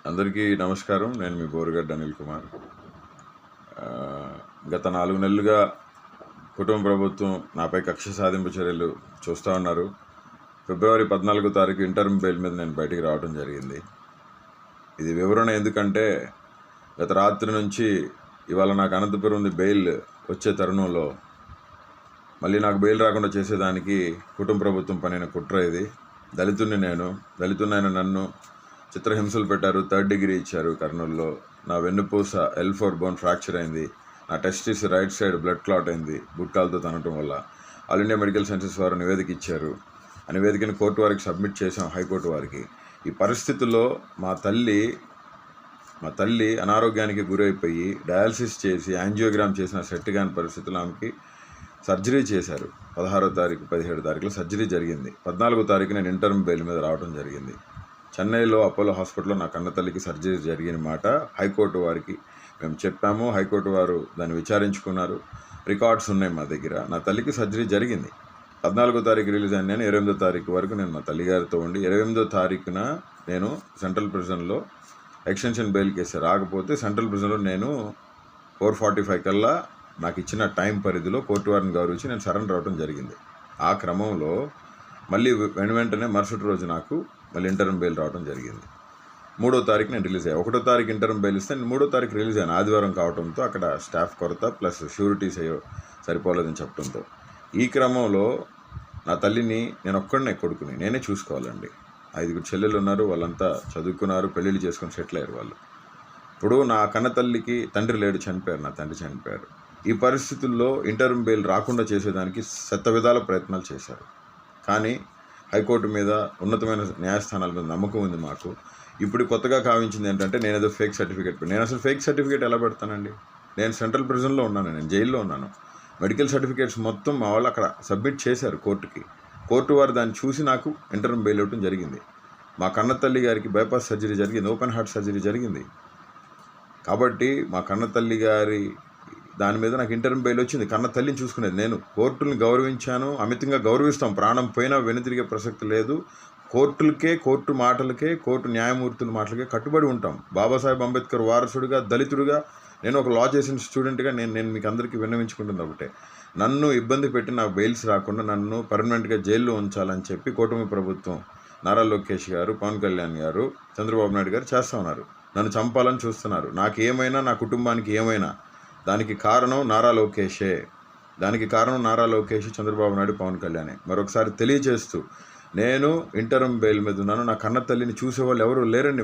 అందరికీ నమస్కారం. నేను మీ బోరుగడ్డ అనిల్ కుమార్. గత 4 నెలలుగా కుటుంబ ప్రభుత్వం నాపై కక్ష సాధింపు చర్యలు చూస్తూ ఉన్నారు. ఫిబ్రవరి 14వ తారీఖు ఇంటర్మ్ బెయిల్ మీద నేను బయటికి రావడం జరిగింది. ఇది వివరణ ఎందుకంటే గత రాత్రి నుంచి ఇవాళ నాకు అనంతపురం బెయిల్ వచ్చే తరుణంలో మళ్ళీ నాకు బెయిల్ రాకుండా చేసేదానికి కుటుంబ ప్రభుత్వం పనిన కుట్ర ఇది. దళితున్నైన నన్ను చిత్రహింసలు పెట్టారు. 3rd డిగ్రీ ఇచ్చారు కర్నూలులో. నా వెన్నుపూస L4 బోన్ ఫ్రాక్చర్ అయింది. నా testis right side blood clot అయింది గుట్కాలతో తనటం వల్ల. ఆల్ ఇండియా మెడికల్ సైన్సెస్ వారు నివేదిక ఇచ్చారు. ఆ నివేదికను కోర్టు వారికి సబ్మిట్ చేసాం, హైకోర్టు వారికి. ఈ పరిస్థితుల్లో మా తల్లి అనారోగ్యానికి గురైపోయి డయాలసిస్ చేసి యాంజియోగ్రామ్ చేసిన సెట్ కాని పరిస్థితుల్లో ఆమెకి సర్జరీ చేశారు. 16వ తారీఖు 17వ తారీఖులో సర్జరీ జరిగింది. 14వ తారీఖు నేను ఇంటర్మ్ బెయిల్ మీద రావడం జరిగింది. చెన్నైలో అపోలో హాస్పిటల్లో నా కన్నతల్లికి సర్జరీ జరిగిన మాట హైకోర్టు వారికి మేము చెప్పాము. హైకోర్టు వారు దాన్ని విచారించుకున్నారు. రికార్డ్స్ ఉన్నాయి మా దగ్గర. నా తల్లికి సర్జరీ జరిగింది. 14వ తారీఖు రిలీజ్ అయిన నేను 28వ తారీఖు వరకు నేను మా తల్లిగారితో ఉండి 28వ తారీఖున నేను సెంట్రల్ ప్రిజన్లో ఎక్స్టెన్షన్ బెయిల్ కేసు రాకపోతే సెంట్రల్ ప్రిజన్లో నేను 4:45 కల్లా నాకు ఇచ్చిన టైం పరిధిలో కోర్టు వారిని గౌరవించి నేను సరెండర్ అవడం జరిగింది. ఆ క్రమంలో మళ్ళీ వెంటనే మరుసటి రోజు నాకు మళ్ళీ ఇంటర్మ్ బెయిల్ రావడం జరిగింది. 3వ తారీఖు నేను రిలీజ్ అయ్యాను. 1వ తారీఖు ఇంటర్మ్ బెయిల్ ఇస్తే నేను 3వ తారీఖు రిలీజ్ అయ్యాను. ఆదివారం కావడంతో అక్కడ స్టాఫ్ కొరత ప్లస్ షూరిటీస్ అయ్యో సరిపోలేదని చెప్పడంతో ఈ క్రమంలో నా తల్లిని నేను ఒక్కడనే కొడుకుని నేనే చూసుకోవాలండి. 5 చెల్లెలు ఉన్నారు. వాళ్ళంతా చదువుకున్నారు, పెళ్ళిళ్ళు చేసుకొని సెటిల్ అయ్యారు వాళ్ళు. ఇప్పుడు నా కన్న తల్లికి తండ్రి లేడు, చనిపోయారు. నా తండ్రి చనిపోయారు. ఈ పరిస్థితుల్లో ఇంటర్మ్ బెయిల్ రాకుండా చేసేదానికి శతవిధాల ప్రయత్నాలు చేశారు. కానీ హైకోర్టు మీద, ఉన్నతమైన న్యాయస్థానాల మీద నమ్మకం ఉంది మాకు. ఇప్పుడు కొత్తగా కావించింది ఏంటంటే నేను ఏదో ఫేక్ సర్టిఫికేట్ నేను అసలు ఫేక్ సర్టిఫికేట్ ఎలా పెడతానండి? నేను సెంట్రల్ ప్రిజన్లో ఉన్నాను, నేను జైల్లో ఉన్నాను. మెడికల్ సర్టిఫికేట్స్ మొత్తం మా వాళ్ళు అక్కడ సబ్మిట్ చేశారు కోర్టుకి. కోర్టు వారు దాన్ని చూసి నాకు ఇంటర్మ్ బెయిల్ ఇవ్వడం జరిగింది. మా కన్న తల్లి గారికి బైపాస్ సర్జరీ జరిగింది, ఓపెన్ హార్ట్ సర్జరీ జరిగింది. కాబట్టి మా కన్న తల్లి గారి దాని మీద నాకు ఇంటర్మ్ బెయిల్ వచ్చింది. కన్న తల్లిని చూసుకునేది నేను. కోర్టుని గౌరవించాను, అమితంగా గౌరవిస్తాం. ప్రాణం పోయినా వెనుతిరిగే ప్రసక్తి లేదు. కోర్టులకే, కోర్టు మాటలకే, కోర్టు న్యాయమూర్తుల మాటలకే కట్టుబడి ఉంటాం. బాబాసాహెబ్ అంబేద్కర్ వారసుడిగా, దళితుడిగా, నేను ఒక లా చేసిన స్టూడెంట్గా నేను మీకు అందరికీ విన్నవించుకుంటుంది ఒకటే, నన్ను ఇబ్బంది పెట్టి నాకు బెయిల్స్ రాకుండా నన్ను పర్మనెంట్గా జైల్లో ఉంచాలని చెప్పి కూటమి ప్రభుత్వం, నారా లోకేష్ గారు, పవన్ కళ్యాణ్ గారు, చంద్రబాబు నాయుడు గారు చేస్తూ ఉన్నారు. నన్ను చంపాలని చూస్తున్నారు. నాకు ఏమైనా, నా కుటుంబానికి ఏమైనా దానికి కారణం నారా లోకేషే. చంద్రబాబు నాయుడు, పవన్ కళ్యాణే. మరొకసారి తెలియజేస్తూ నేను ఇంటర్మ్ బెయిల్ మీద ఉన్నాను. నా కన్న తల్లిని చూసేవాళ్ళు ఎవరు లేరండి.